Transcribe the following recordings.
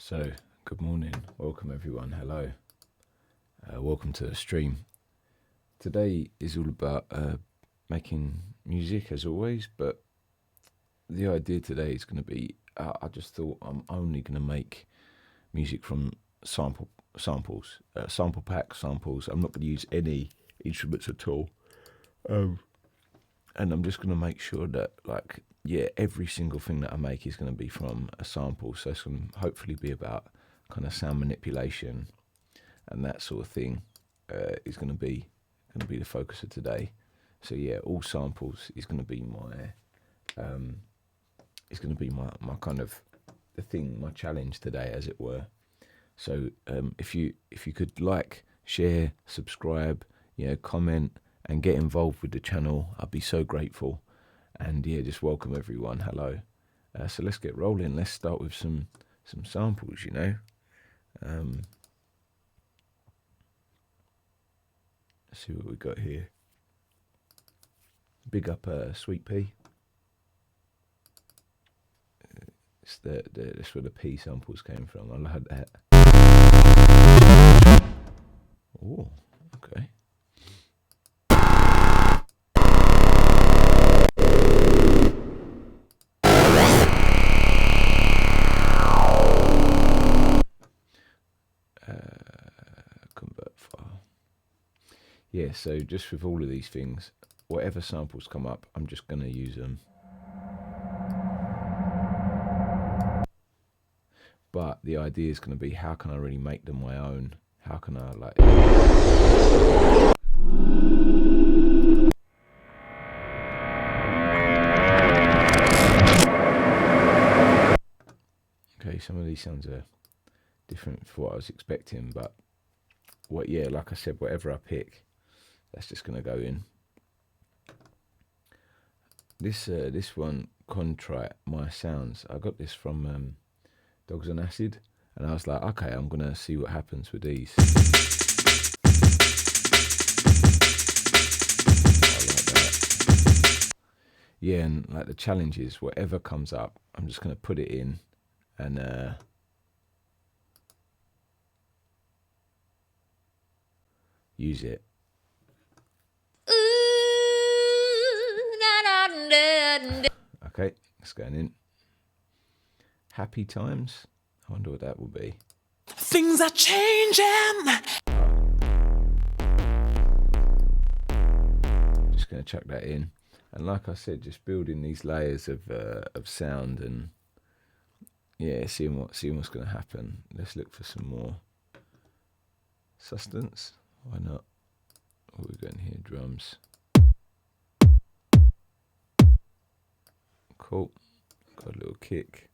So, good morning, welcome everyone, hello, welcome to the stream. Today is all about making music as always, but the idea today is going to be, I just thought I'm only going to make music from sample pack samples. I'm not going to use any instruments at all, and I'm just going to make sure that every single thing that I make is going to be from a sample. So it's going to hopefully be about kind of sound manipulation and that sort of thing. Is going to be the focus of today. So yeah, all samples is going to be my kind of the thing, my challenge today, as it were. So if you could like, share, subscribe, comment and get involved with the channel, I'd be so grateful. And yeah, just welcome everyone. Hello. So let's get rolling. Let's start with some samples. Let's see what we got here. Big up Sweet Pea. It's that's where the P samples came from. I like that. Oh, okay. Convert file. Yeah, so just with all of these things, whatever samples come up, I'm just going to use them. But the idea is going to be, how can I really make them my own? How can I Okay, some of these sounds are different from what I was expecting, but like I said, whatever I pick, that's just going to go in. This one, Contrite My Sounds, I got this from Dogs on Acid, and I was like, okay, I'm going to see what happens with these. I like that. Yeah, and like the challenge is, whatever comes up, I'm just going to put it in and use it. Okay, it's going in. Happy Times. I wonder what that will be. Things are changing. Just going to chuck that in, and like I said, just building these layers of sound, and yeah, seeing what's going to happen. Let's look for some more substance. Why not? What are we going here? Drums. Cool. Got a little kick.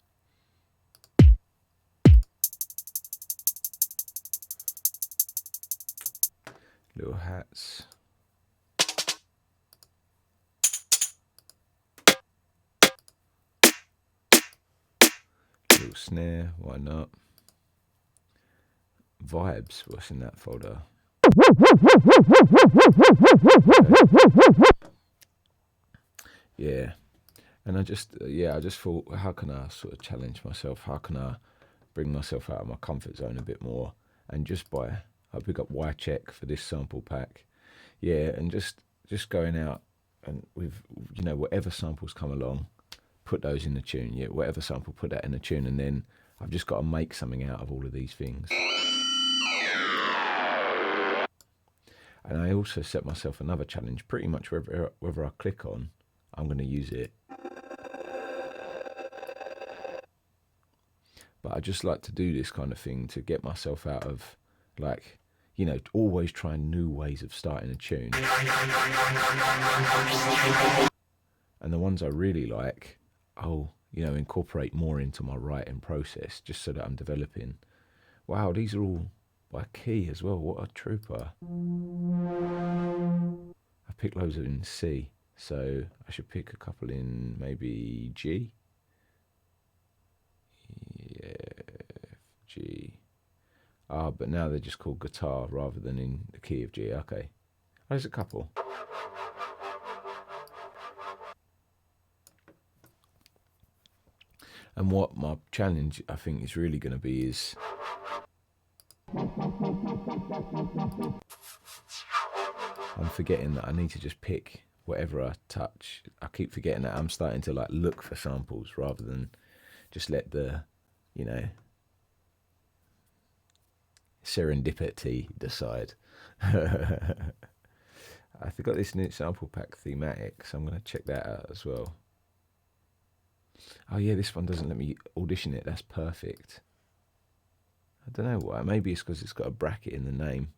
Little hats. Little snare, why not? Vibes, what's in that folder? Okay. Yeah. And I just thought, how can I sort of challenge myself? How can I bring myself out of my comfort zone a bit more? And I pick up Y Check for this sample pack. Yeah, and just going out and with, whatever samples come along, put those in the tune. Yeah, whatever sample, put that in the tune, and then I've just got to make something out of all of these things. And I also set myself another challenge. Pretty much whether I click on, I'm going to use it. But I just like to do this kind of thing to get myself out of, always trying new ways of starting a tune. And the ones I really like, I'll, incorporate more into my writing process, just so that I'm developing. Wow, these are all by key as well. What a trooper. I picked loads of in C, so I should pick a couple in maybe G. Yeah, G. But now they're just called guitar rather than in the key of G. Okay, there's a couple. And what my challenge, I think, is really going to be is I'm forgetting that I need to just pick whatever I touch. I keep forgetting that I'm starting to like look for samples rather than just let the, you know, serendipity decide. I forgot this new sample pack thematic, so I'm going to check that out as well. Oh yeah, this one doesn't let me audition it. That's perfect. I don't know why. Maybe it's because it's got a bracket in the name.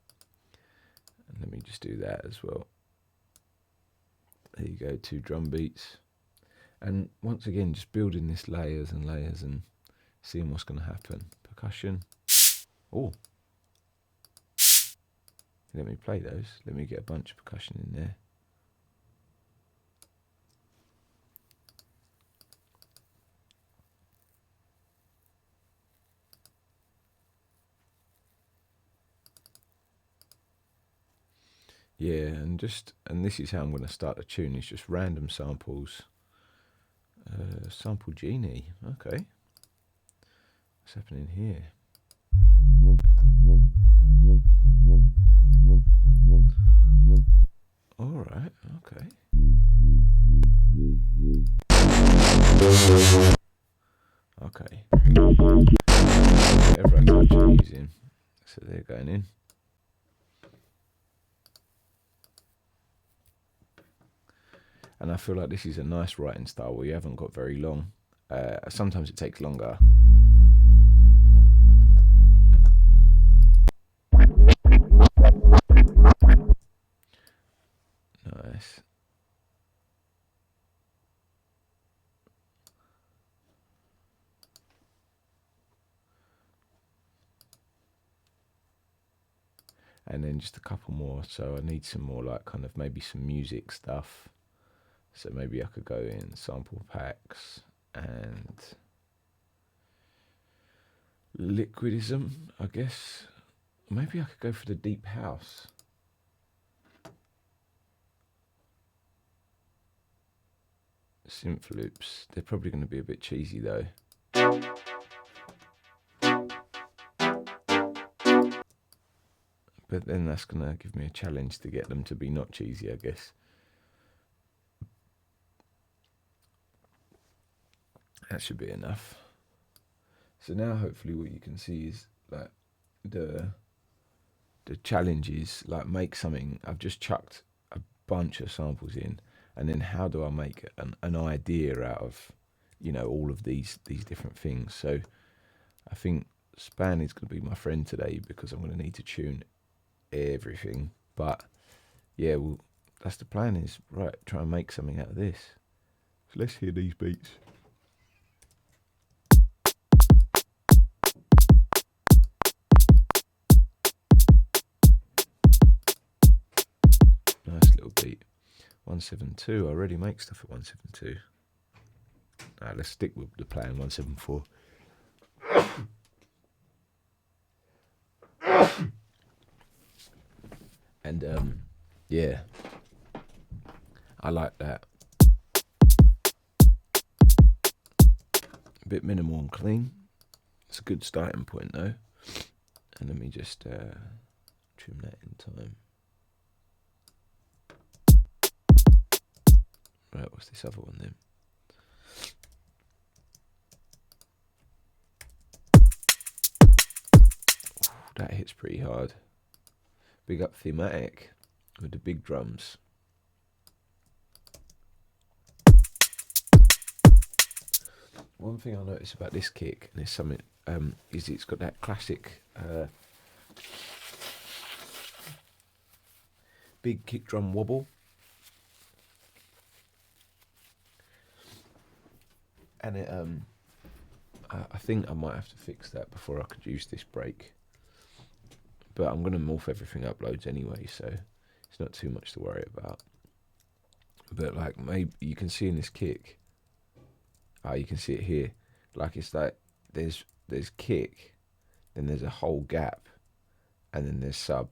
And let me just do that as well. There you go, 2 drum beats. And once again, just building this layers and layers and seeing what's going to happen. Percussion. Oh. Let me play those. Let me get a bunch of percussion in there. Yeah, and this is how I'm going to start the tune. It's just random samples. Sample genie. Okay. What's happening here? All right. Okay. Okay. Whatever I touch I'm using. So they're going in. And I feel like this is a nice writing style where you haven't got very long. Sometimes it takes longer. Nice. And then just a couple more. So I need some more like kind of maybe some music stuff. So maybe I could go in sample packs and liquidism, I guess. Maybe I could go for the deep house. Synth loops. They're probably going to be a bit cheesy though. But then that's going to give me a challenge to get them to be not cheesy, I guess. That should be enough. So now hopefully what you can see is like the challenge is like make something. I've just chucked a bunch of samples in, and then how do I make an idea out of, you know, all of these different things. So I think Span is going to be my friend today because I'm going to need to tune everything. But yeah, well, that's the plan, is right, try and make something out of this. So let's hear these beats. Nice little beat. 172. I already make stuff at 172. Alright, let's stick with the plan 174. And yeah, I like that. A bit minimal and clean. It's a good starting point though. And let me just trim that in time. Right, what's this other one then? Ooh, that hits pretty hard. Big up thematic with the big drums. One thing I notice about this kick, and there's something, is it's got that classic big kick drum wobble. And it, I think I might have to fix that before I could use this break. But I'm going to morph everything up loads anyway, so it's not too much to worry about. But like maybe you can see in this kick, you can see it here. Like it's like there's kick, then there's a whole gap, and then there's sub.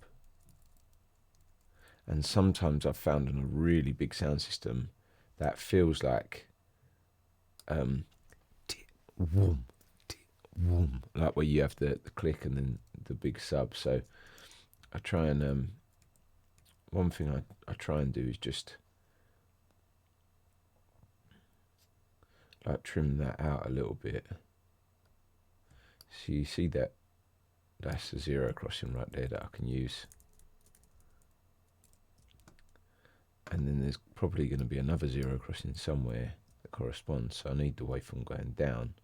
And sometimes I've found on a really big sound system that feels like whoom, whoom, like where you have the click and then the big sub. So I try and one thing I try and do is just like trim that out a little bit. So you see that's a zero crossing right there that I can use. And then there's probably going to be another zero crossing somewhere that corresponds. So I need the waveform going down,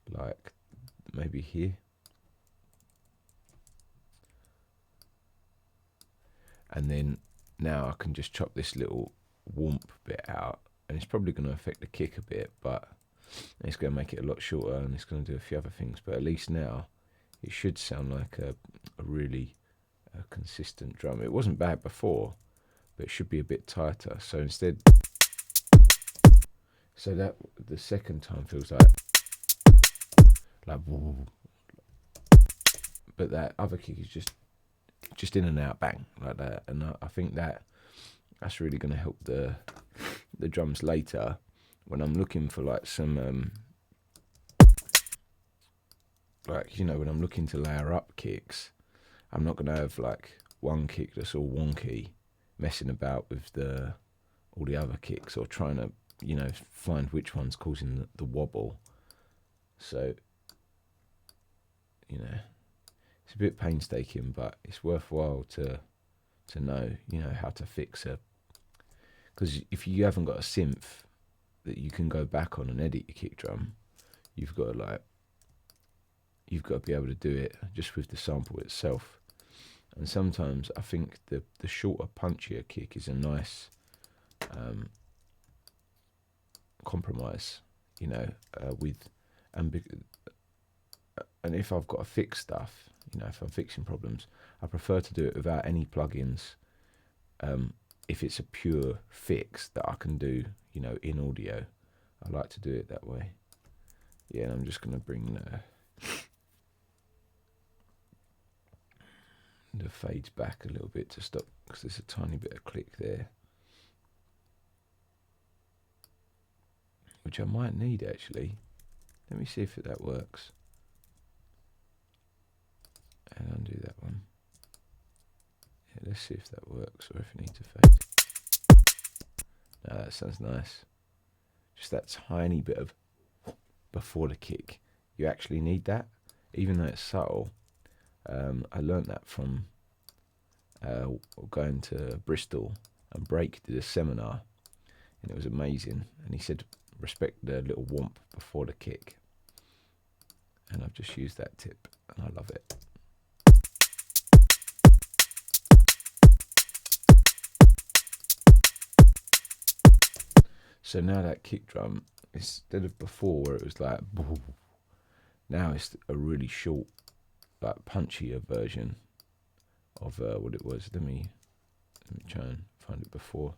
like maybe here. And then now I can just chop this little whoomp bit out, and it's probably going to affect the kick a bit, but it's going to make it a lot shorter, and it's going to do a few other things. But at least now it should sound like a really consistent drum. It wasn't bad before, but it should be a bit tighter. So instead, so that the second time feels like woo, but that other kick is just in and out, bang, like that. And I think that's really going to help the drums later when I'm looking for like some like, you know, when I'm looking to layer up kicks. I'm not going to have like one kick that's all wonky, messing about with all the other kicks, or trying to, you know, find which one's causing the wobble. So, you know, it's a bit painstaking, but it's worthwhile to know, you know, how to fix it. Because if you haven't got a synth that you can go back on and edit your kick drum, you've got to be able to do it just with the sample itself. And sometimes I think the shorter, punchier kick is a nice compromise, you know, and if I've got to fix stuff, you know, if I'm fixing problems, I prefer to do it without any plugins. If it's a pure fix that I can do, you know, in audio, I like to do it that way. Yeah, and I'm just going to bring the fades back a little bit to stop, because there's a tiny bit of click there, which I might need actually. Let me see if that works. And undo that one. Yeah, let's see if that works, or if it needs a fade. No, that sounds nice. Just that tiny bit of before the kick. You actually need that, even though it's subtle. I learnt that from going to Bristol, and Break did a seminar, and it was amazing. And he said, respect the little whomp before the kick. And I've just used that tip, and I love it. So now that kick drum, instead of before where it was like, now it's a really short, like punchier version of what it was. Let me try and find it before.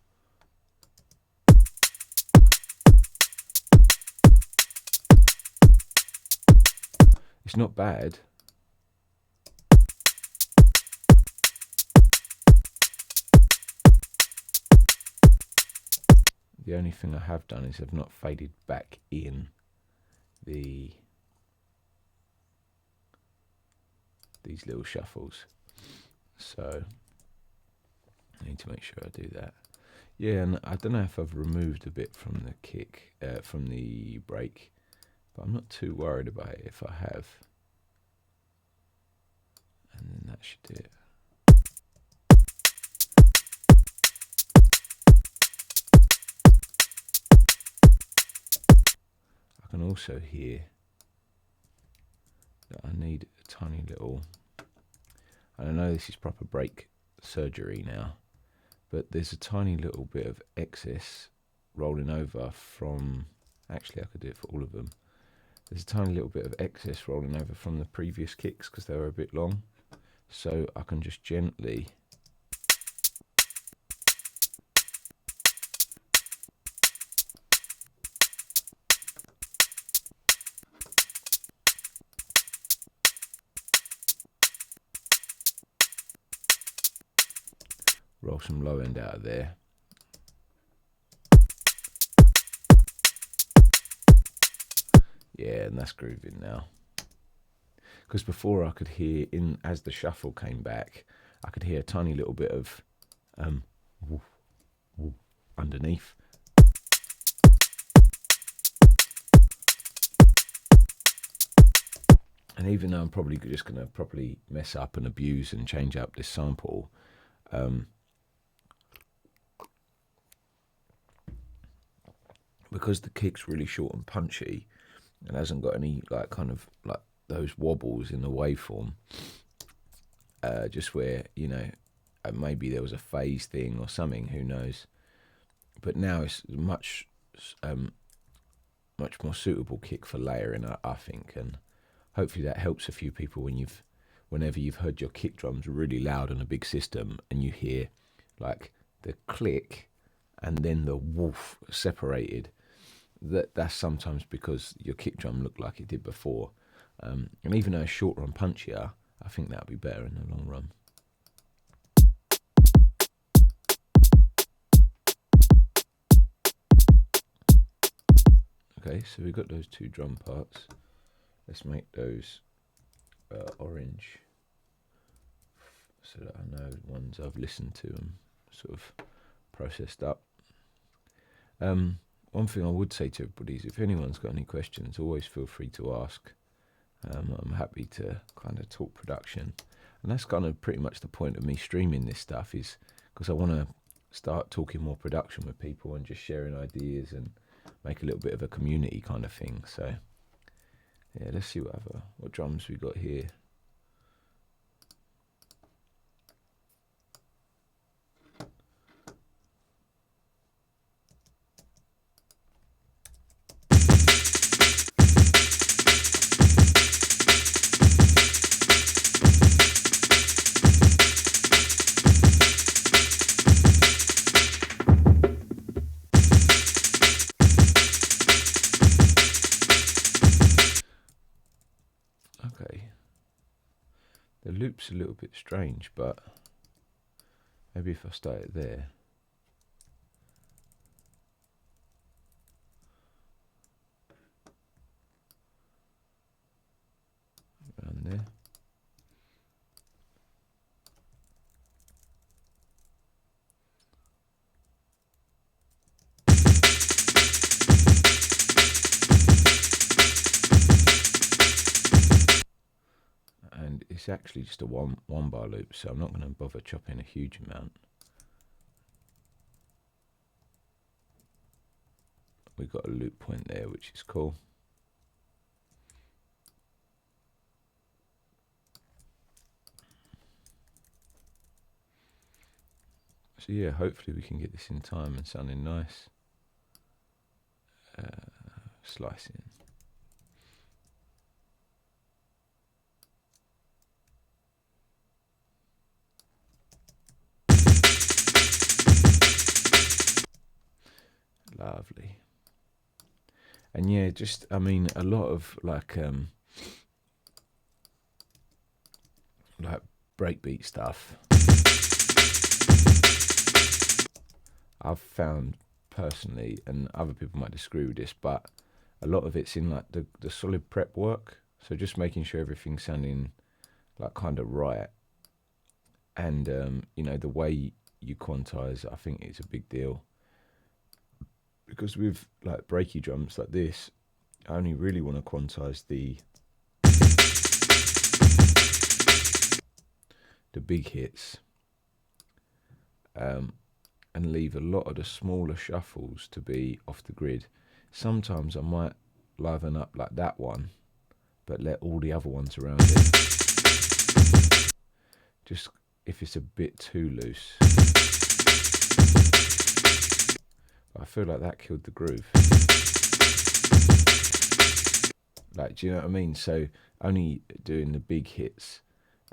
It's not bad. The only thing I have done is I've not faded back in these little shuffles. So I need to make sure I do that. Yeah, and I don't know if I've removed a bit from the kick, from the break, but I'm not too worried about it if I have. And then that should do it. I can also hear that I need a tiny little, and I know this is proper break surgery now, but there's a tiny little bit of excess rolling over from, actually I could do it for all of them. There's a tiny little bit of excess rolling over from the previous kicks because they were a bit long. So I can just gently roll some low end out of there. Yeah, and that's grooving now. Because before I could hear, as the shuffle came back, I could hear a tiny little bit of woof, woof, underneath. And even though I'm probably just going to properly mess up and abuse and change up this sample, because the kick's really short and punchy and hasn't got any like kind of like those wobbles in the waveform, just where, you know, maybe there was a phase thing or something, who knows. But now it's much more suitable kick for layering, I think, and hopefully that helps a few people whenever you've heard your kick drums really loud on a big system and you hear like the click and then the woof separated. That's sometimes because your kick drum looked like it did before. And even though it's shorter and punchier, I think that'll be better in the long run. Okay, so we've got those two drum parts. Let's make those orange, so that I know the ones I've listened to and sort of processed up. One thing I would say to everybody is if anyone's got any questions, always feel free to ask. I'm happy to kind of talk production. And that's kind of pretty much the point of me streaming this stuff, is because I want to start talking more production with people and just sharing ideas and make a little bit of a community kind of thing. So yeah, let's see what drums we got here. Okay, the loop's a little bit strange, but maybe if I start it there. Around there. And it's actually just a one bar loop, so I'm not going to bother chopping a huge amount. We've got a loop point there, which is cool. So yeah, hopefully we can get this in time and sounding nice. Slicing. Lovely. And yeah, just, I mean, a lot of like breakbeat stuff I've found personally, and other people might disagree with this, but a lot of it's in like the solid prep work. So just making sure everything's sounding like kind of right. And, you know, the way you quantize, I think it's a big deal. Because with like breaky drums like this, I only really want to quantize the big hits, and leave a lot of the smaller shuffles to be off the grid. Sometimes I might liven up like that one, but let all the other ones around it, just if it's a bit too loose. I feel like that killed the groove. Like, do you know what I mean? So only doing the big hits.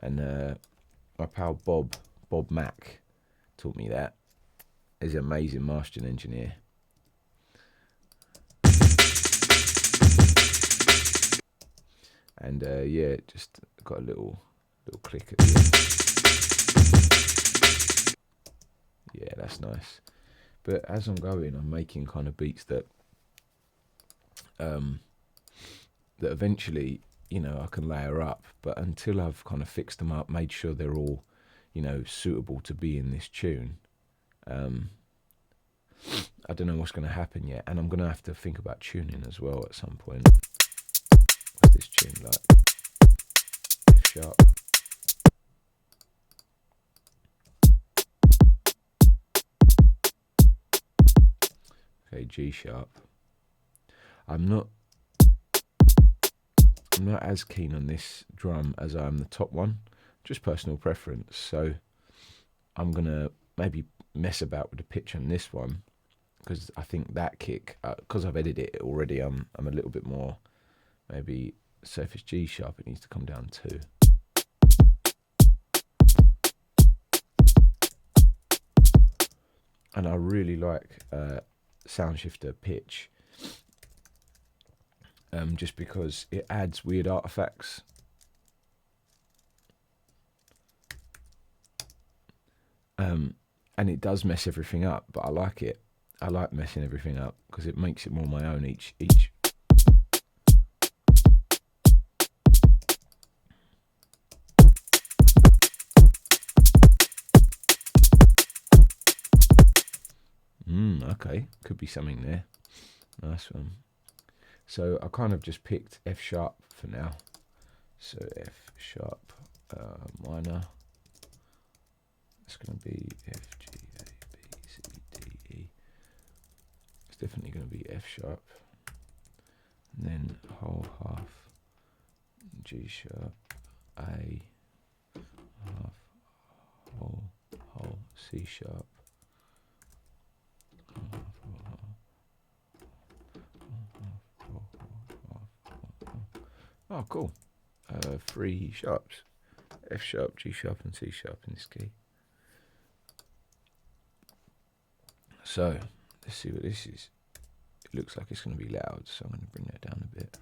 And my pal Bob Mack taught me that. He's an amazing mastering engineer. And yeah, just got a little click at the end. Yeah, that's nice. But as I'm going, I'm making kind of beats that that eventually, you know, I can layer up. But until I've kind of fixed them up, made sure they're all, you know, suitable to be in this tune, I don't know what's going to happen yet. And I'm going to have to think about tuning as well at some point. What's this tune like? F sharp. Okay, G sharp. I'm not as keen on this drum as I am the top one, just personal preference. So I'm gonna maybe mess about with the pitch on this one, because I think that kick, because I've edited it already, I'm a little bit more, maybe, so if it's G sharp, it needs to come down too. And I really like sound shifter pitch, just because it adds weird artifacts. And it does mess everything up, but I like it. I like messing everything up because it makes it more my own each. Okay, could be something there. Nice one. So I kind of just picked F sharp for now. So F sharp minor. It's going to be F, G, A, B, C, D, E. It's definitely going to be F sharp. And then whole half G sharp, A, half, whole C sharp. Oh, cool. 3 sharps. F sharp, G sharp, and C sharp in this key. So, let's see what this is. It looks like it's going to be loud, so I'm going to bring that down a bit.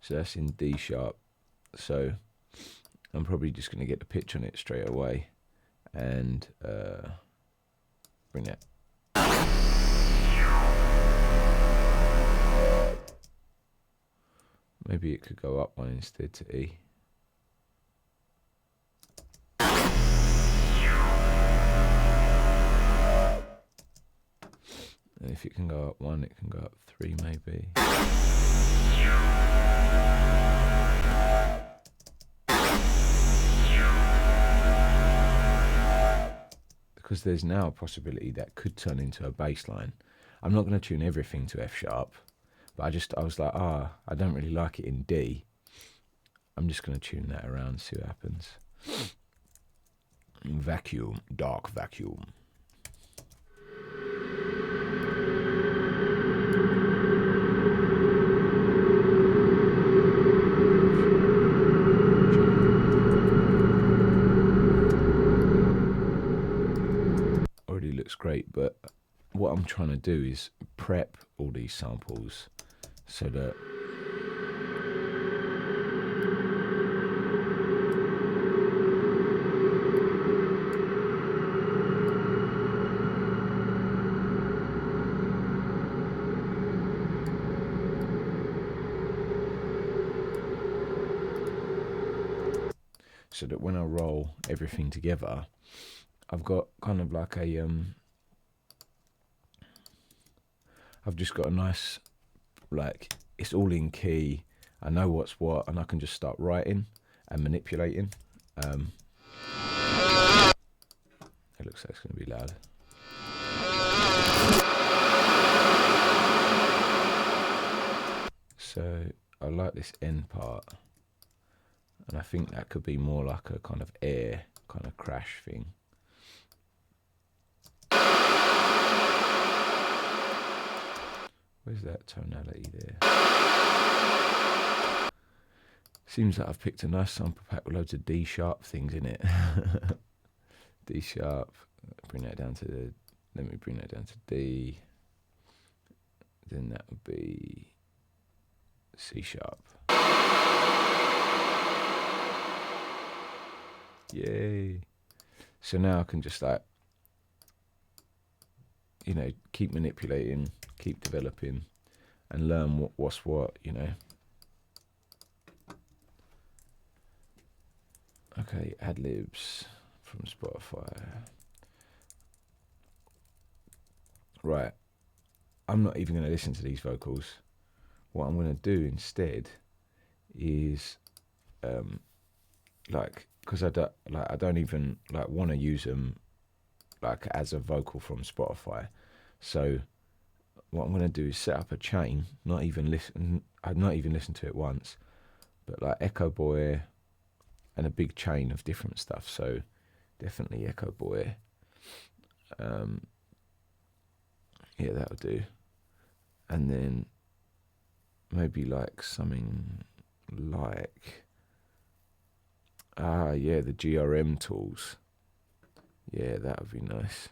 So that's in D sharp. So I'm probably just going to get the pitch on it straight away and bring that. Maybe it could go up one instead to E. And if it can go up 1, it can go up 3 maybe. Because there's now a possibility that could turn into a bass line. I'm not going to tune everything to F sharp, but I was like, I don't really like it in D. I'm just going to tune that around, see what happens. Vacuum, dark vacuum. Already looks great, but what I'm trying to do is prep all these samples so that when I roll everything together, I've got kind of like a I've just got a nice, like, it's all in key, I know what's what, and I can just start writing and manipulating. It looks like it's going to be loud. So I like this end part, and I think that could be more like a kind of air, kind of crash thing. Where's that tonality there? Seems like I've picked a nice sample pack with loads of D sharp things in it. D sharp, bring that down to let me bring that down to D. Then that would be C sharp. Yay. So now I can just like, you know, keep manipulating, keep developing, and learn what's what, you know. Okay, ad-libs from Spotify. Right, I'm not even going to listen to these vocals. What I'm going to do instead is, like, because I don't even like want to use them like as a vocal from Spotify. So what I'm going to do is set up a chain, not even listen to it once, but like Echo Boy and a big chain of different stuff. So definitely Echo Boy. Yeah, that'll do. And then maybe like something like, yeah, the GRM tools. Yeah, that would be nice.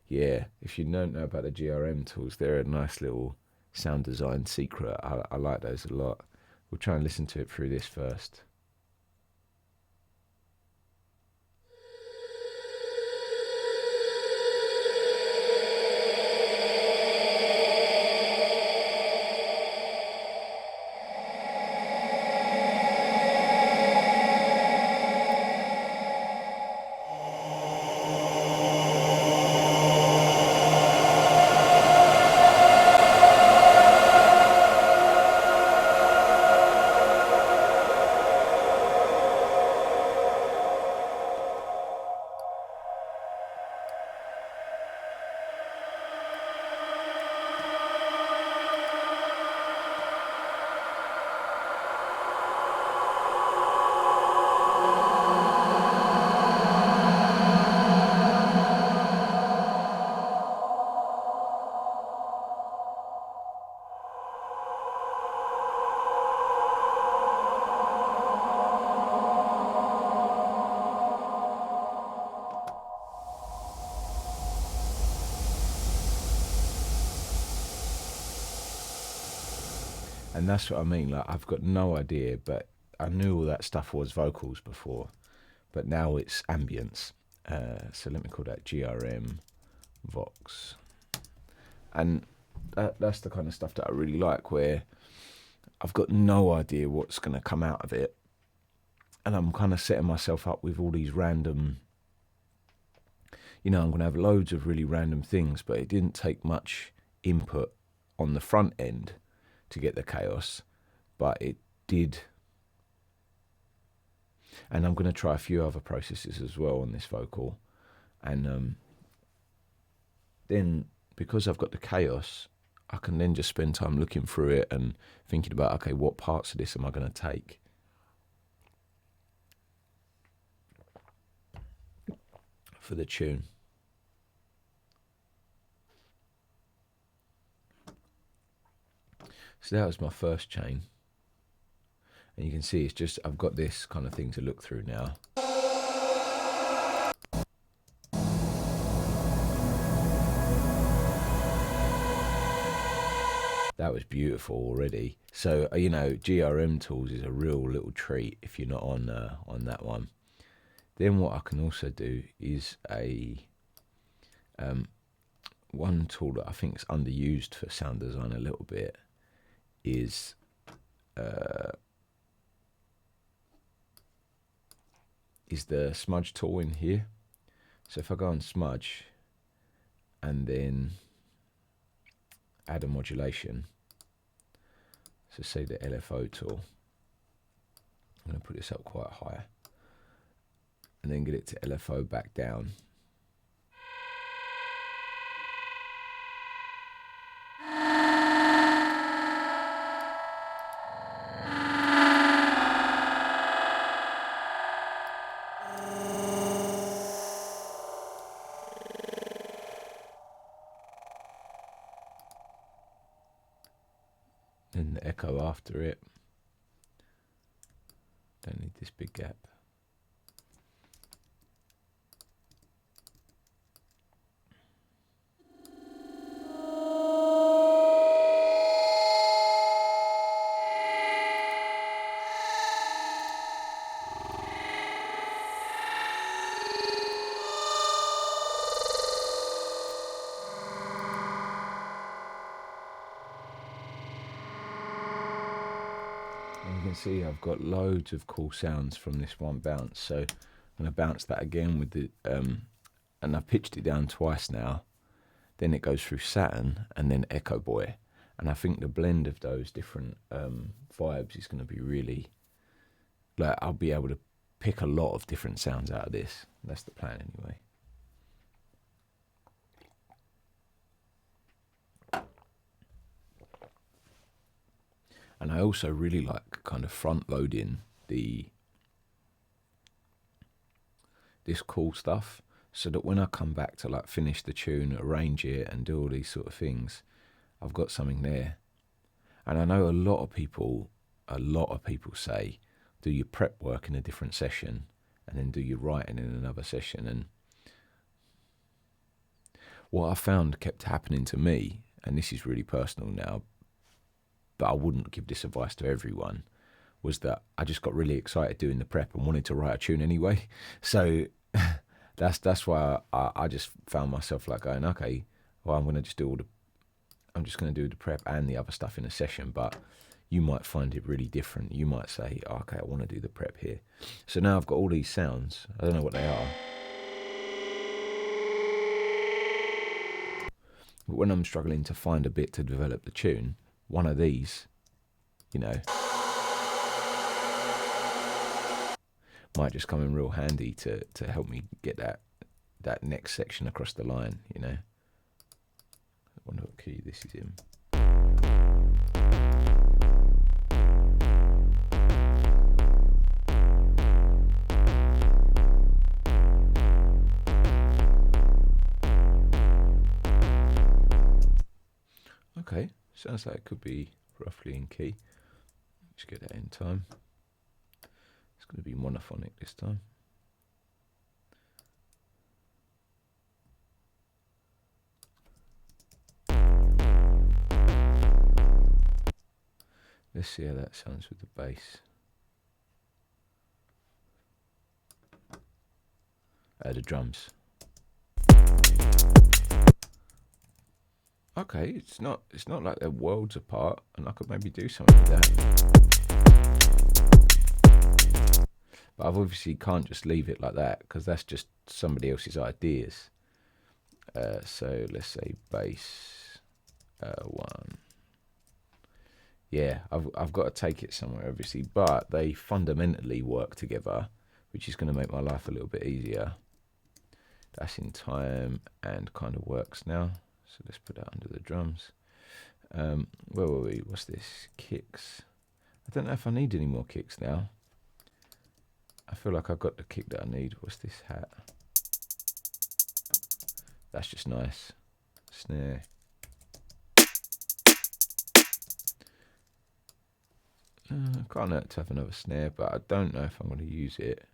Yeah, if you don't know about the GRM tools, they're a nice little sound design secret. I like those a lot. We'll try and listen to it through this first. And that's what I mean. Like, I've got no idea, but I knew all that stuff was vocals before, but now it's ambience. So let me call that GRM Vox. And that's the kind of stuff that I really like, where I've got no idea what's going to come out of it. And I'm kind of setting myself up with all these random, you know, I'm going to have loads of really random things, but it didn't take much input on the front end to get the chaos, but it did. And I'm going to try a few other processes as well on this vocal. And then, because I've got the chaos, I can then just spend time looking through it and thinking about, okay, what parts of this am I going to take? For the tune. So that was my first chain. And you can see it's just, I've got this kind of thing to look through now. That was beautiful already. So, you know, GRM tools is a real little treat if you're not on that one. Then what I can also do is one tool that I think is underused for sound design a little bit is the smudge tool in here. So if I go on smudge and then add a modulation, so say the LFO tool, I'm going to put this up quite high and then get it to LFO back down. Then the echo after it. Don't need this big gap. can see, I've got loads of cool sounds from this one bounce. So I'm going to bounce that again with the, and I've pitched it down twice now. Then it goes through Saturn and then Echo Boy. And I think the blend of those different vibes is going to be really, like, I'll be able to pick a lot of different sounds out of this. That's the plan anyway. And I also really like kind of front loading this cool stuff, so that when I come back to like finish the tune, arrange it and do all these sort of things, I've got something there. And I know a lot of people say, do your prep work in a different session and then do your writing in another session. And what I found kept happening to me, and this is really personal now, but I wouldn't give this advice to everyone, was that I just got really excited doing the prep and wanted to write a tune anyway. So that's why I just found myself like going, okay, well, I'm just going to do the prep and the other stuff in a session. But you might find it really different. You might say, oh, okay, I want to do the prep here. So now I've got all these sounds. I don't know what they are. But when I'm struggling to find a bit to develop the tune, one of these, you know, might just come in real handy to help me get that next section across the line, you know. I wonder what key this is in. Okay, sounds like it could be roughly in key. Let's get that in time. It's going to be monophonic this time. Let's see how that sounds with the bass. The drums. Okay, it's not like they're worlds apart, and I could maybe do something with that. But I've obviously can't just leave it like that, because that's just somebody else's ideas. So let's say bass 1. Yeah, I've got to take it somewhere, obviously, but they fundamentally work together, which is going to make my life a little bit easier. That's in time and kind of works now. So let's put that under the drums. Where were we? What's this? Kicks. I don't know if I need any more kicks now. I feel like I've got the kick that I need. What's this hat? That's just nice. Snare. Can't hurt to have another snare, but I don't know if I'm going to use it.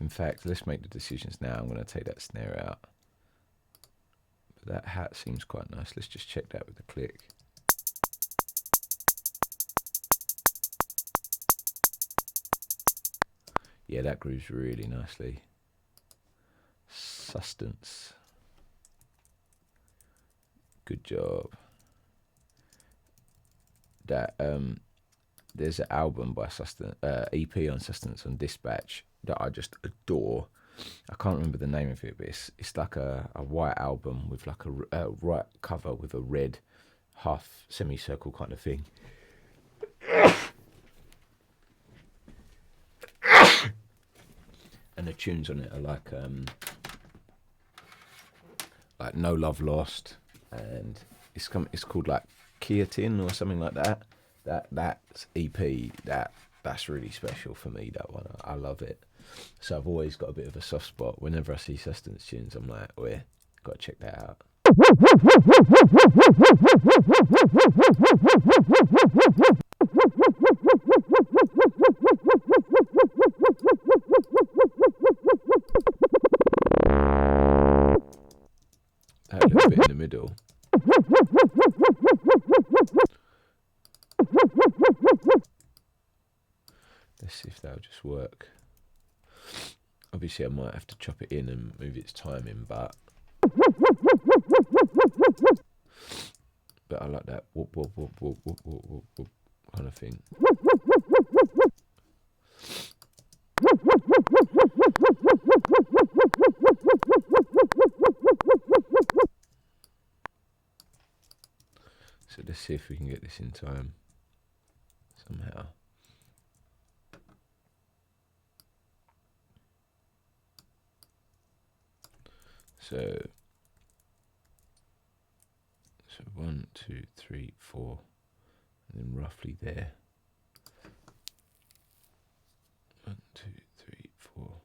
In fact, let's make the decisions now. I'm going to take that snare out. But that hat seems quite nice. Let's just check that with the click. Yeah, that grooves really nicely. Substance. Good job. That there's an album by Sustenance, EP on Sustenance on Dispatch that I just adore. I can't remember the name of it, but it's like a white album with like a white cover with a red half semicircle kind of thing. And the tunes on it are like No Love Lost, and it's called like Keatin or something like that. That's EP. That's really special for me, that one. I love it. So I've always got a bit of a soft spot. Whenever I see Sustenance tunes, I'm like, oh yeah, got to check that out. That little bit in the middle. Let's see if that'll just work. Obviously I might have to chop it in and move its timing, but I like that. Whoop, whoop, whoop, whoop, whoop, whoop, whoop, whoop. kind of thing. So let's see if we can get this in time somehow. So 1, 2, 3, 4, and then roughly there. 1, 2, 3, 4.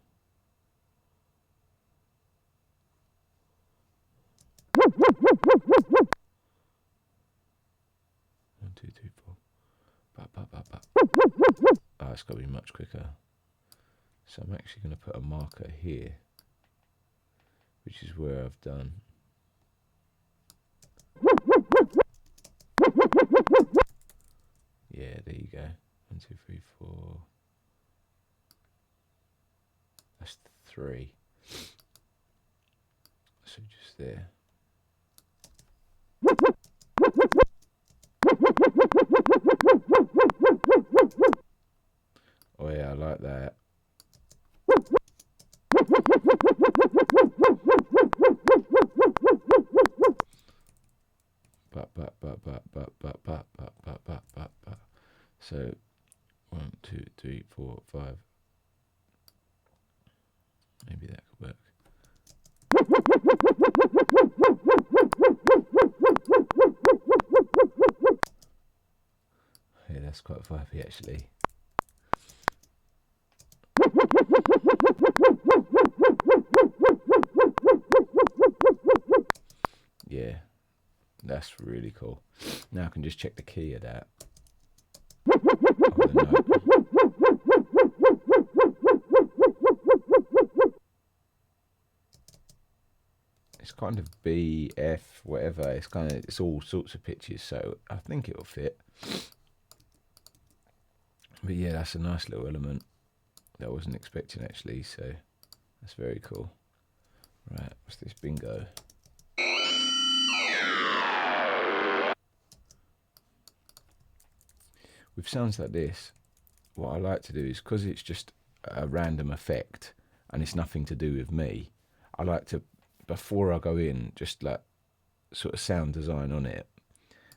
One, two, three, four. Oh, it's got to be much quicker. So I'm actually going to put a marker here, which is where I've done. Yeah, there you go. 1, 2, 3, 4. That's 3. So just there. Oh yeah, I like that. So 1, 2, 3, 4, 5. Maybe that could work. Yeah, that's quite vibey actually. Yeah, that's really cool. Now I can just check the key of that. It's kind of B, F, whatever. It's all sorts of pitches, so I think it'll fit. But yeah, that's a nice little element that I wasn't expecting actually, so that's very cool. Right, what's this bingo? With sounds like this, what I like to do is, because it's just a random effect and it's nothing to do with me, I like to, before I go in, just like sort of sound design on it.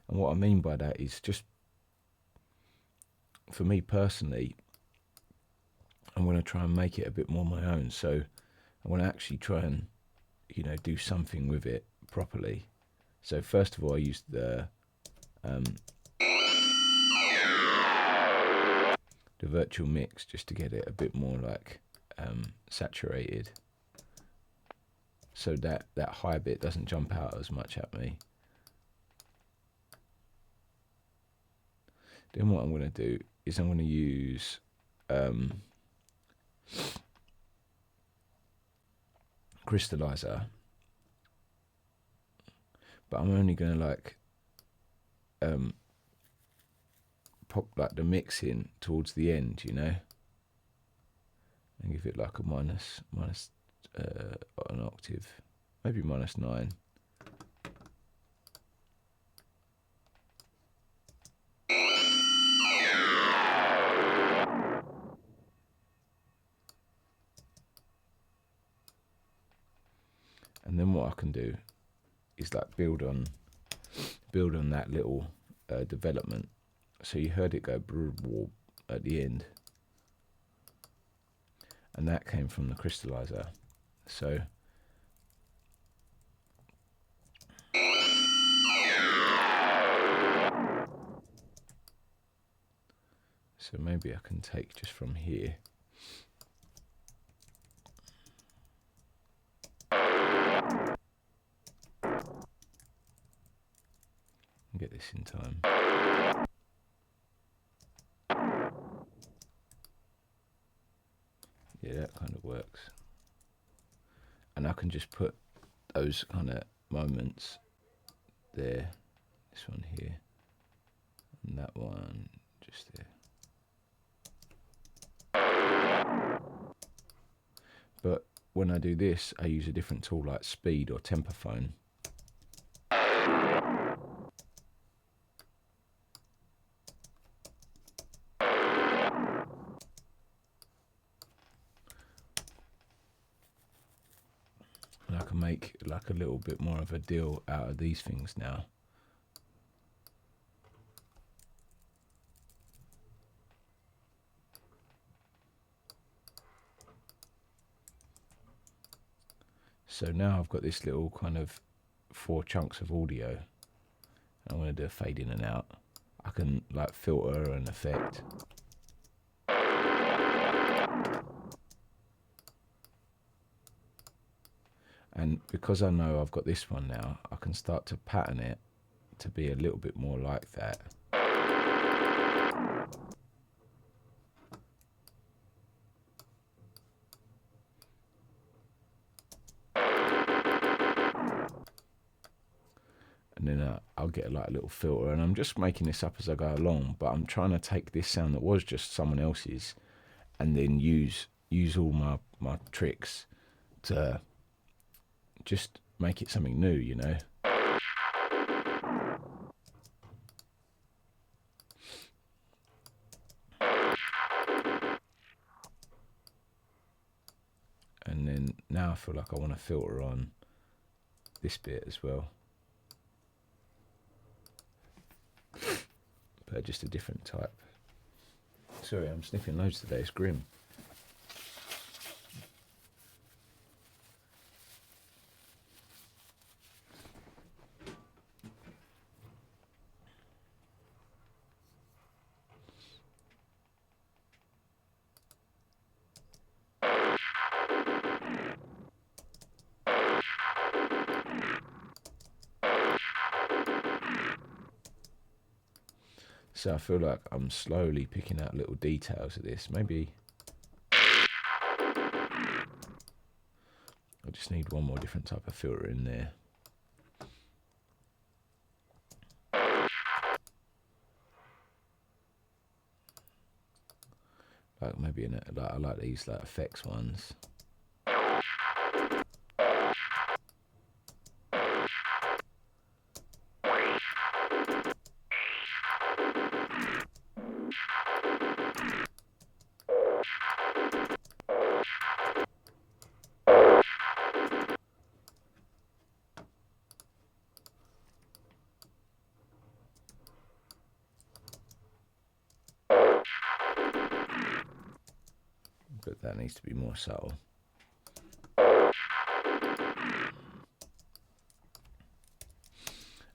And what I mean by that is, just for me personally, I'm going to try and make it a bit more my own. So I want to actually try and, you know, do something with it properly. So first of all, I used the virtual mix just to get it a bit more like saturated, so that high bit doesn't jump out as much at me. Then what I'm going to do is I'm going to use crystallizer, but I'm only going to like pop like the mix in towards the end, you know, and give it like a minus an octave, maybe -9. And then what I can do is like build on that little development. So you heard it go at the end, and that came from the crystallizer. So maybe I can take just from here. Get this in time. Yeah, that kind of works. And I can just put those kind of moments there. This one here, and that one just there. But when I do this, I use a different tool like speed or temperphone. can make like a little bit more of a deal out of these things now. So now I've got this little kind of 4 chunks of audio. I'm going to do a fade in and out. I can like filter and effect. And because I know I've got this one now, I can start to pattern it to be a little bit more like that. And then I'll get like a little filter, and I'm just making this up as I go along, but I'm trying to take this sound that was just someone else's and then use all my tricks to just make it something new, you know. And then now I feel like I want to filter on this bit as well, but just a different type. Sorry, I'm sniffing loads today, it's grim. So I feel like I'm slowly picking out little details of this. Maybe I just need one more different type of filter in there. Like maybe I like these like effects ones. But that needs to be more subtle. And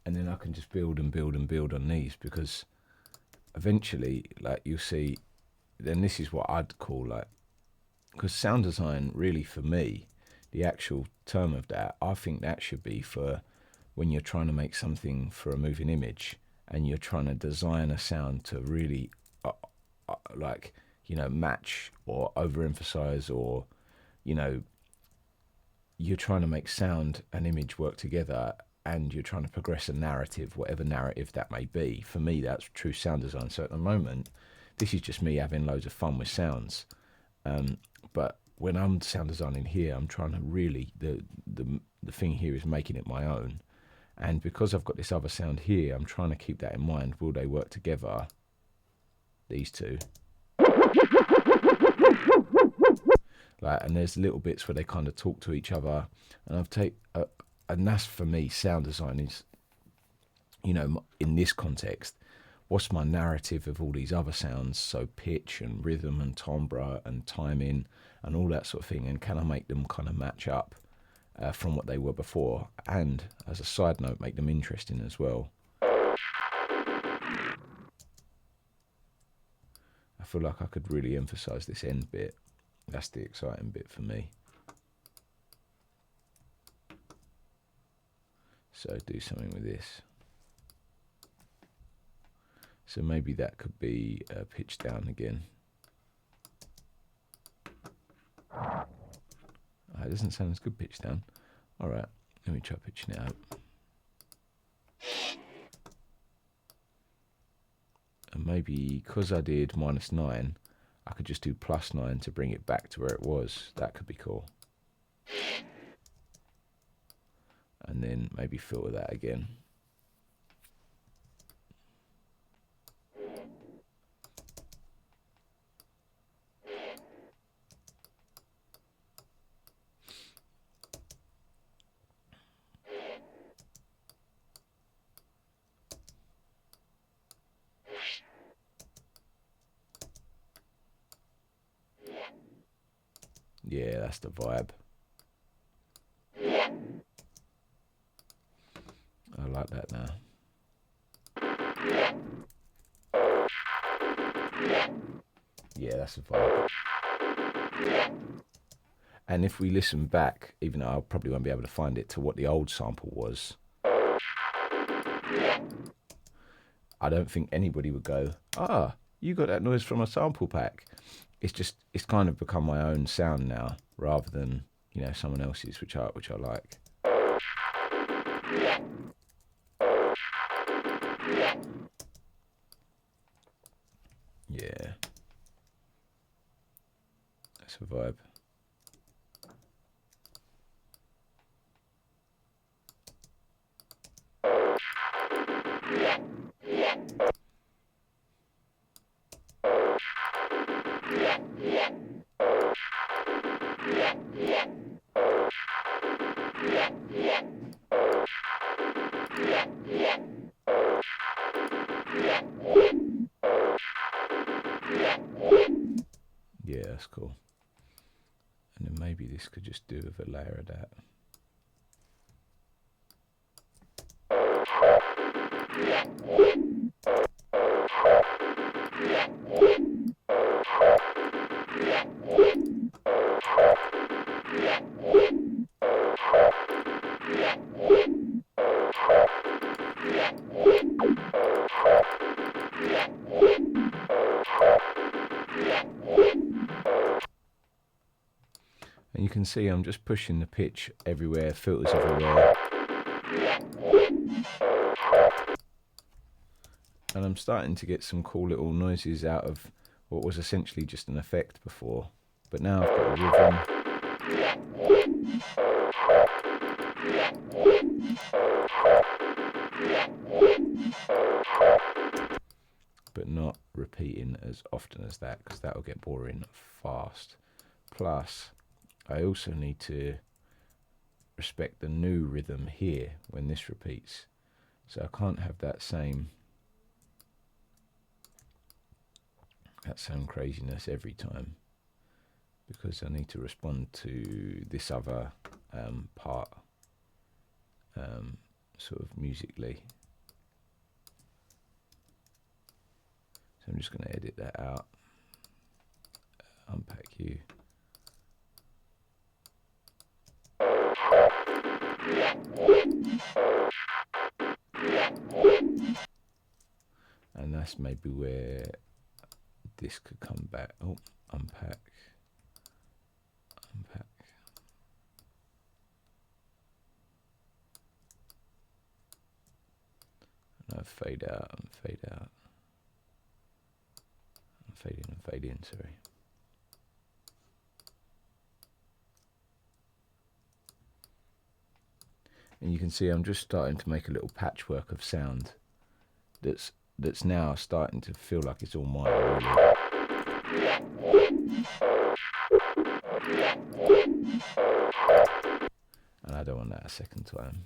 then I can just build and build and build on these, because eventually, like, you'll see, then this is what I'd call like, because sound design really for me, the actual term of that, I think that should be for when you're trying to make something for a moving image and you're trying to design a sound to really like, you know, match or overemphasize, or, you know, you're trying to make sound and image work together, and you're trying to progress a narrative, whatever narrative that may be. For me, that's true sound design. So at the moment, this is just me having loads of fun with sounds. But when I'm sound designing here, I'm trying to really, the thing here is making it my own. And because I've got this other sound here, I'm trying to keep that in mind. Will they work together? These two. Like, and there's little bits where they kind of talk to each other, and and that's for me, sound design is, you know, in this context, what's my narrative of all these other sounds? So pitch and rhythm and timbre and timing and all that sort of thing, and can I make them kind of match up from what they were before, and as a side note, make them interesting as well. I feel like I could really emphasize this end bit. That's the exciting bit for me. So do something with this. So maybe that could be pitched down again. It doesn't sound as good pitched down. All right, let me try pitching it up. And maybe because I did -9, I could just do +9 to bring it back to where it was. That could be cool. And then maybe filter that again. Yeah, that's the vibe. I like that now. Yeah, that's the vibe. And if we listen back, even though I probably won't be able to find it, to what the old sample was, I don't think anybody would go, ah, you got that noise from a sample pack. It's kind of become my own sound now, rather than, you know, someone else's, which I like. Yeah, that's a vibe. Yeah, that's cool. And then maybe this could just do with a layer of that. And you can see I'm just pushing the pitch everywhere, filters everywhere. And I'm starting to get some cool little noises out of what was essentially just an effect before. But now I've got a rhythm. But not repeating as often as that, because that will get boring fast. Plus, I also need to respect the new rhythm here when this repeats. So I can't have that same craziness every time, because I need to respond to this other part sort of musically. So I'm just going to edit that out, unpack you. And that's maybe where this could come back. Oh, unpack. No, fade out and fade out. Fade in and fade in, sorry. And you can see I'm just starting to make a little patchwork of sound that's now starting to feel like it's all mine, really. And I don't want that a second time.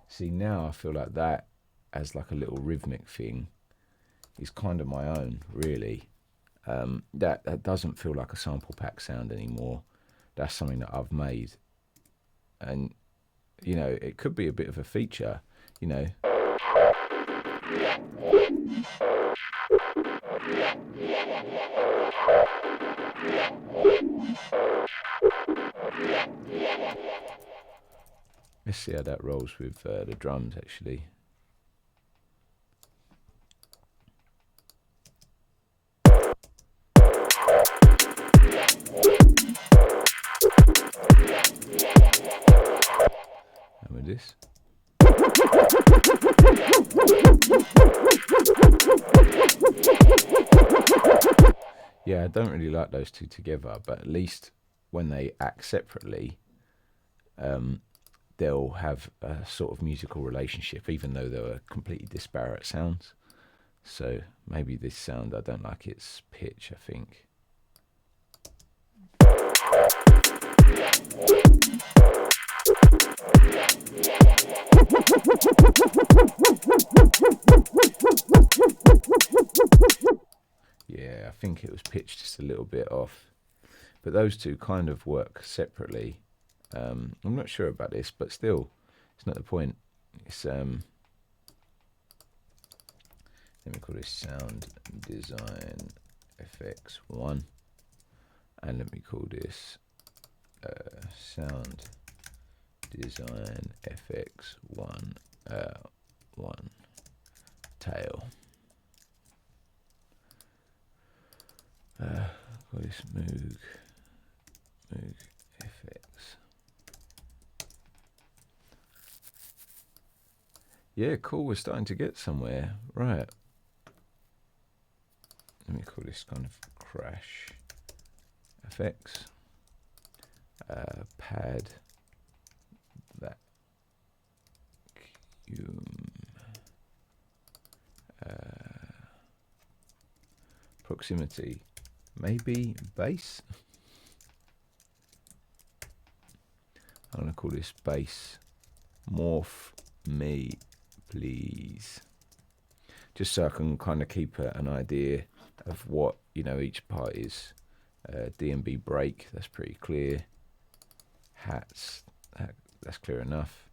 See, now I feel like that as like a little rhythmic thing is kind of my own, really. That doesn't feel like a sample pack sound anymore. That's something that I've made. And, you know, it could be a bit of a feature, you know. Let's see how that rolls with the drums, actually. And with this. Yeah, I don't really like those two together, but at least when they act separately, they'll have a sort of musical relationship, even though they were completely disparate sounds. So maybe this sound, I don't like its pitch, I think. Yeah, I think it was pitched just a little bit off. But those two kind of work separately. I'm not sure about this, but still, it's not the point. It's let me call this Sound Design FX1, and let me call this Sound Design FX1 one tail. Call this Moog FX. Yeah, cool. We're starting to get somewhere. Right. Let me call this kind of Crash FX. Pad vacuum. Proximity. Maybe bass. I'm going to call this bass. Morph me, please. Just so I can kind of keep an idea of what, you know, each part is. D&B break, that's pretty clear. Hats, that's clear enough.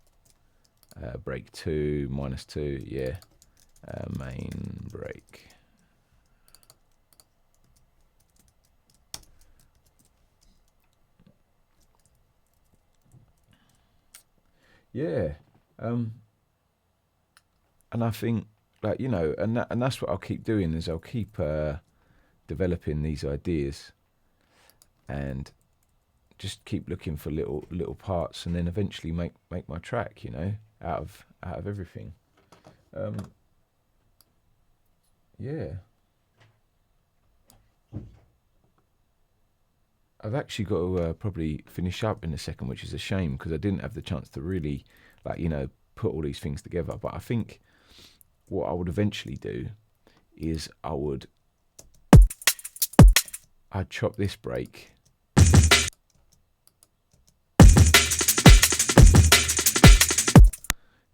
Break 2, -2, yeah. Main break. Yeah, and I think, like, you know, and that's what I'll keep doing, is I'll keep developing these ideas, and just keep looking for little parts, and then eventually make my track, you know, out of everything. Yeah. I've actually got to probably finish up in a second, which is a shame, because I didn't have the chance to really, like, you know, put all these things together. But I think what I would eventually do is I'd chop this break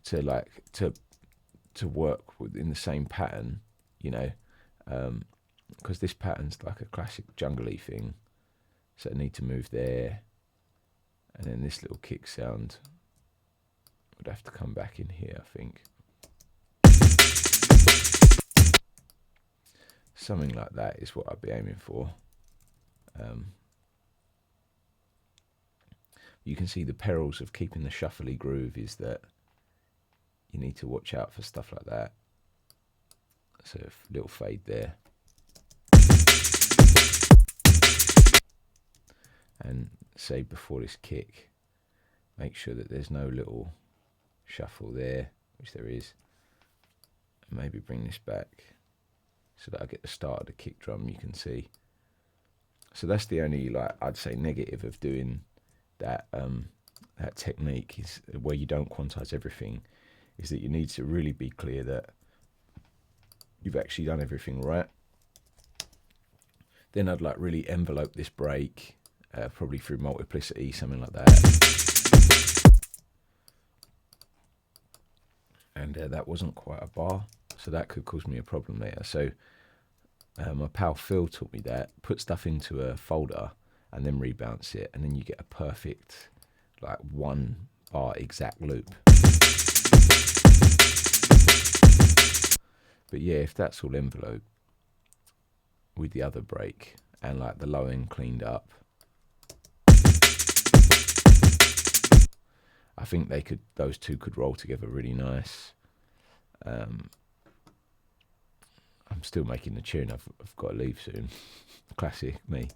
to work within the same pattern, you know, because this pattern's like a classic jungle-y thing. So I need to move there, and then this little kick sound would have to come back in here, I think. Something like that is what I'd be aiming for. You can see the perils of keeping the shuffly groove is that you need to watch out for stuff like that. So a little fade there. And say before this kick, make sure that there's no little shuffle there, which there is. And maybe bring this back so that I get the start of the kick drum, you can see. So that's the only, like, I'd say negative of doing that that technique, is where you don't quantize everything, is that you need to really be clear that you've actually done everything right. Then I'd like really envelope this break, probably through multiplicity, something like that. And that wasn't quite a bar, so that could cause me a problem later. So my pal Phil taught me that. Put stuff into a folder and then rebounce it, and then you get a perfect, like, 1 bar exact loop. But yeah, if that's all enveloped with the other break and like the low end cleaned up, I think those two could roll together really nice. I'm still making the tune. I've got to leave soon. Classic me.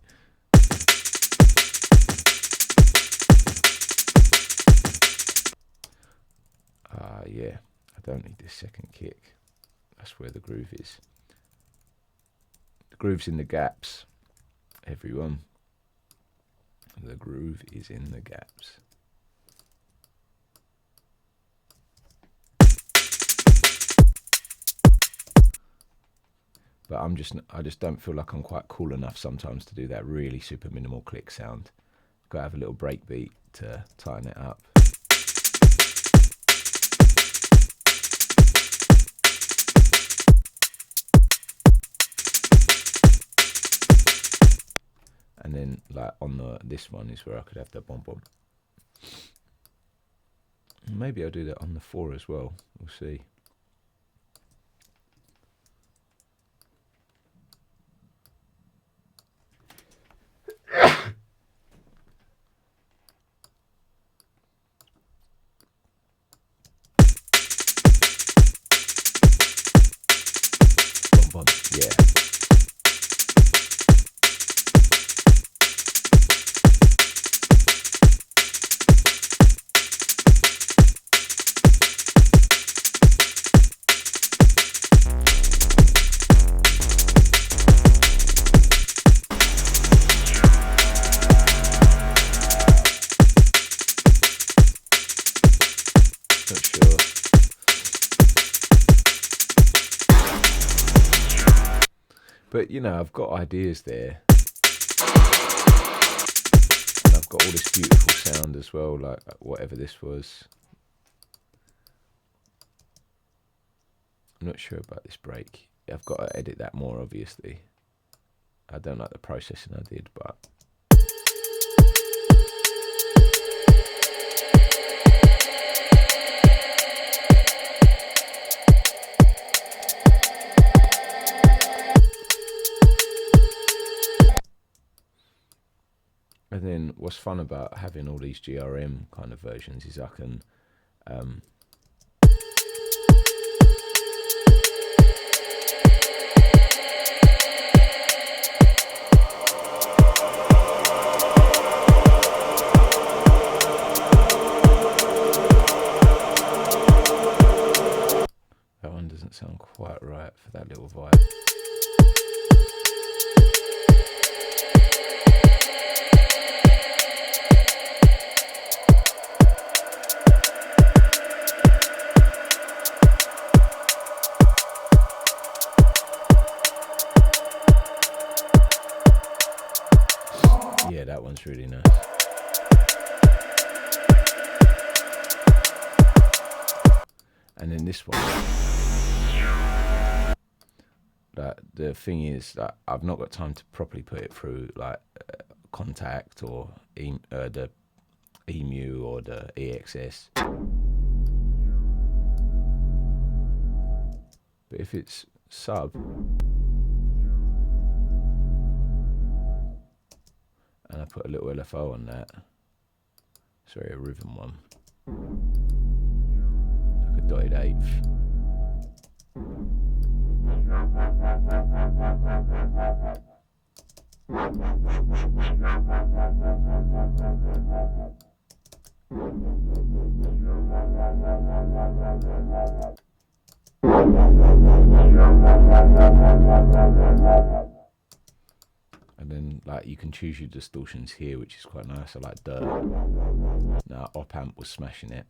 Yeah, I don't need this second kick. That's where the groove is. The groove's in the gaps, everyone. The groove is in the gaps. But I just don't feel like I'm quite cool enough sometimes to do that really super minimal click sound. Got to have a little break beat to tighten it up. And then like on this one is where I could have the bomb bomb. Maybe I'll do that on the 4 as well. We'll see. Bomb bomb, yeah. But, you know, I've got ideas there. And I've got all this beautiful sound as well, like whatever this was. I'm not sure about this break. I've got to edit that more, obviously. I don't like the processing I did, but... And then what's fun about having all these GRM kind of versions is I can that one doesn't sound quite right for that little vibe. Yeah, that one's really nice. And then this one, like the thing is that I've not got time to properly put it through like Contact or the EMU or the EXS. But if it's sub, and I put a little LFO on that, sorry, a rhythm one, like a dotted eighth. And then like you can choose your distortions here, which is quite nice. I like dirt. Now op amp was smashing it.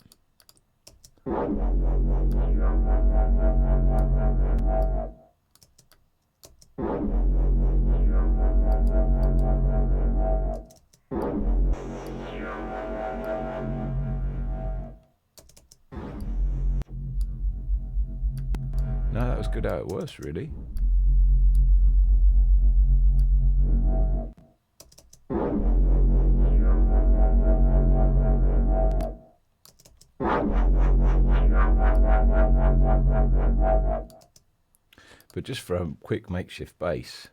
No, that was good how it was, really. But just for a quick makeshift bass.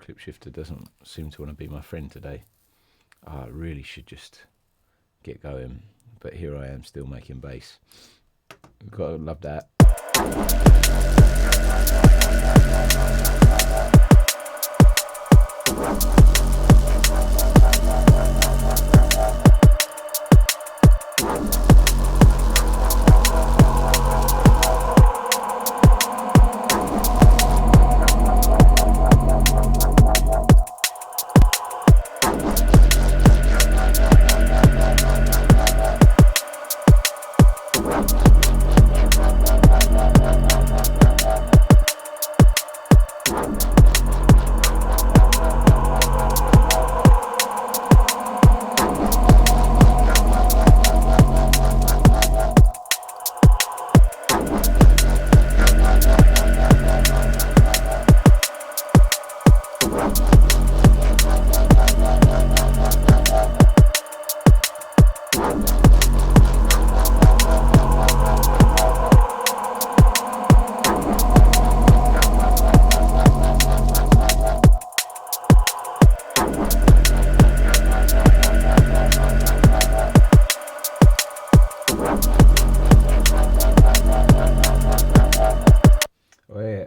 Clip shifter doesn't seem to want to be my friend today. I really should just get going, but here I am still making bass. Gotta love that.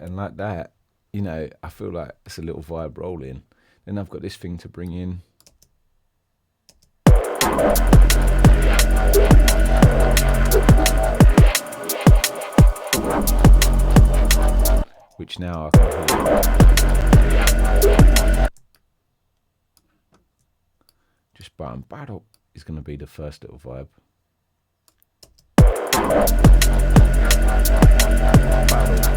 Like that, you know, I feel like it's a little vibe rolling. Then I've got this thing to bring in. Which now I can hear. Just button battle is going to be the first little vibe. Battle.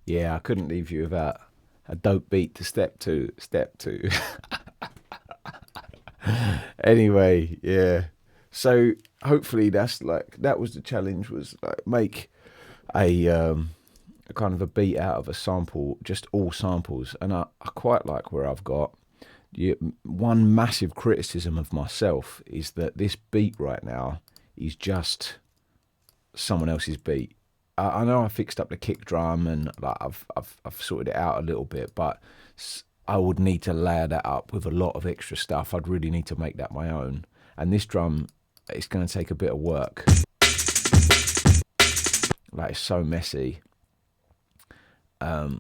Yeah, I couldn't leave you without a dope beat to step to. Anyway, yeah. So hopefully that was the challenge, was like make a kind of a beat out of a sample, just all samples. And I quite like where I've got. One massive criticism of myself is that this beat right now is just someone else's beat. I know I fixed up the kick drum and like I've sorted it out a little bit, but I would need to layer that up with a lot of extra stuff. I'd really need to make that my own. And this drum, it's going to take a bit of work. Like, it's so messy. I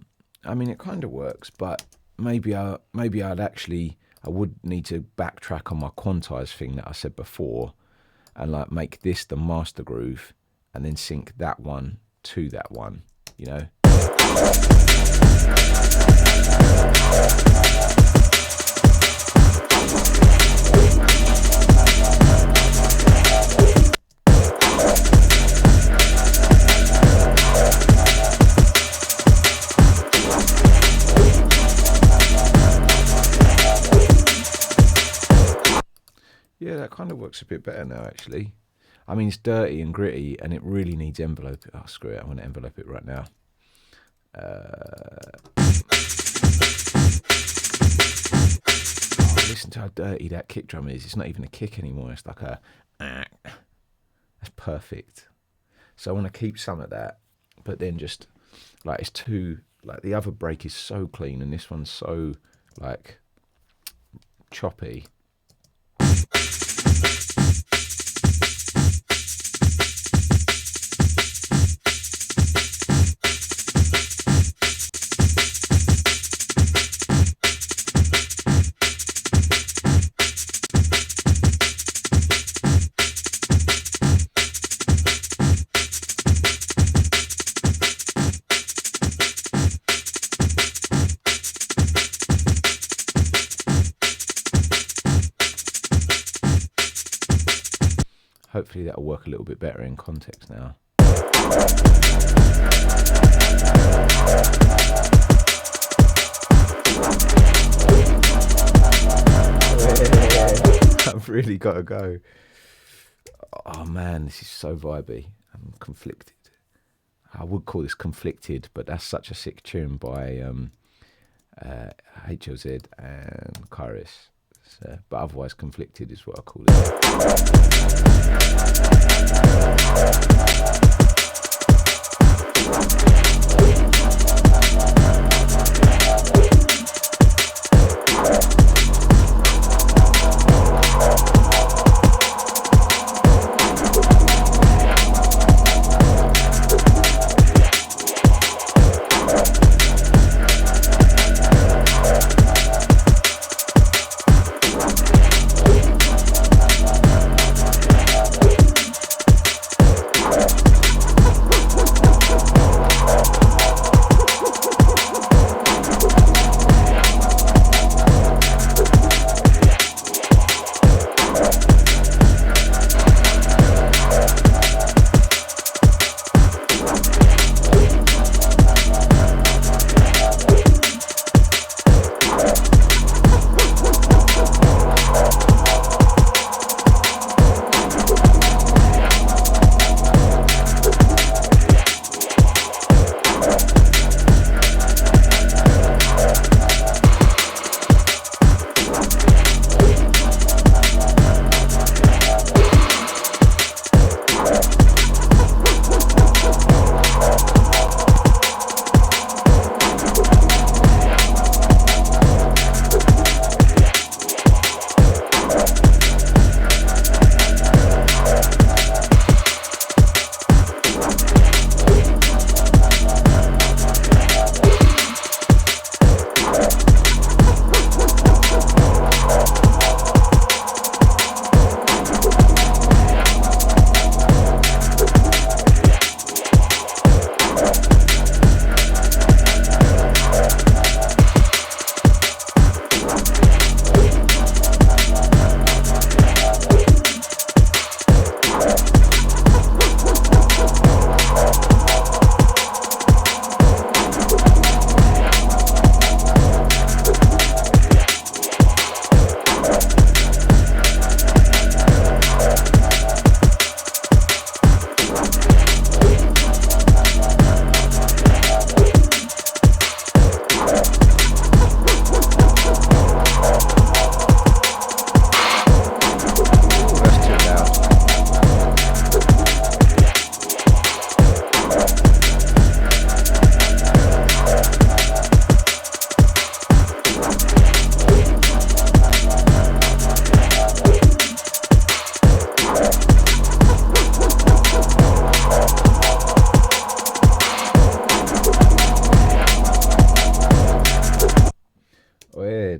mean, it kind of works, but maybe I would need to backtrack on my quantize thing that I said before, and like make this the master groove, and then sync that one to that one, you know. Yeah, that kind of works a bit better now, actually. I mean, it's dirty and gritty, and it really needs envelope. Oh, screw it, I'm going to envelope it right now. Listen to how dirty that kick drum is. It's not even a kick anymore. It's like a... That's perfect. So I want to keep some of that, but then just, like, it's too... Like, the other break is so clean, and this one's so, like, choppy. hopefully that'll work a little bit better in context now. I've really got to go. Oh man, this is so vibey. I'm conflicted. I would call this conflicted, but that's such a sick tune by HLZ and Kairos. But otherwise, conflicted is what I call it.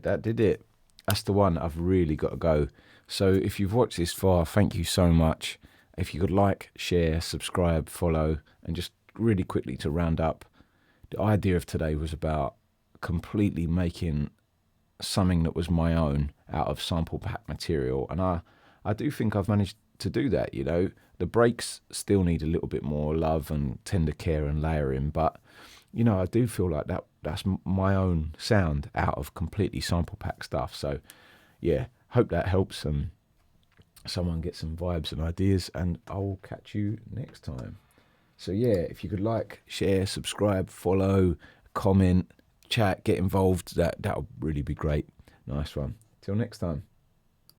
That did it. That's the one. I've really got to go. So if you've watched this far, thank you so much. If you could like, share, subscribe, follow, and just really quickly to round up, the idea of today was about completely making something that was my own out of sample pack material, and I do think I've managed to do that. You know, the breaks still need a little bit more love and tender care and layering, but you know, I do feel like that's my own sound out of completely sample pack stuff. So yeah, hope that helps someone get some vibes and ideas, and I'll catch you next time. So yeah, if you could like, share, subscribe, follow, comment, chat, get involved, that'll really be great. Nice one. Till next time.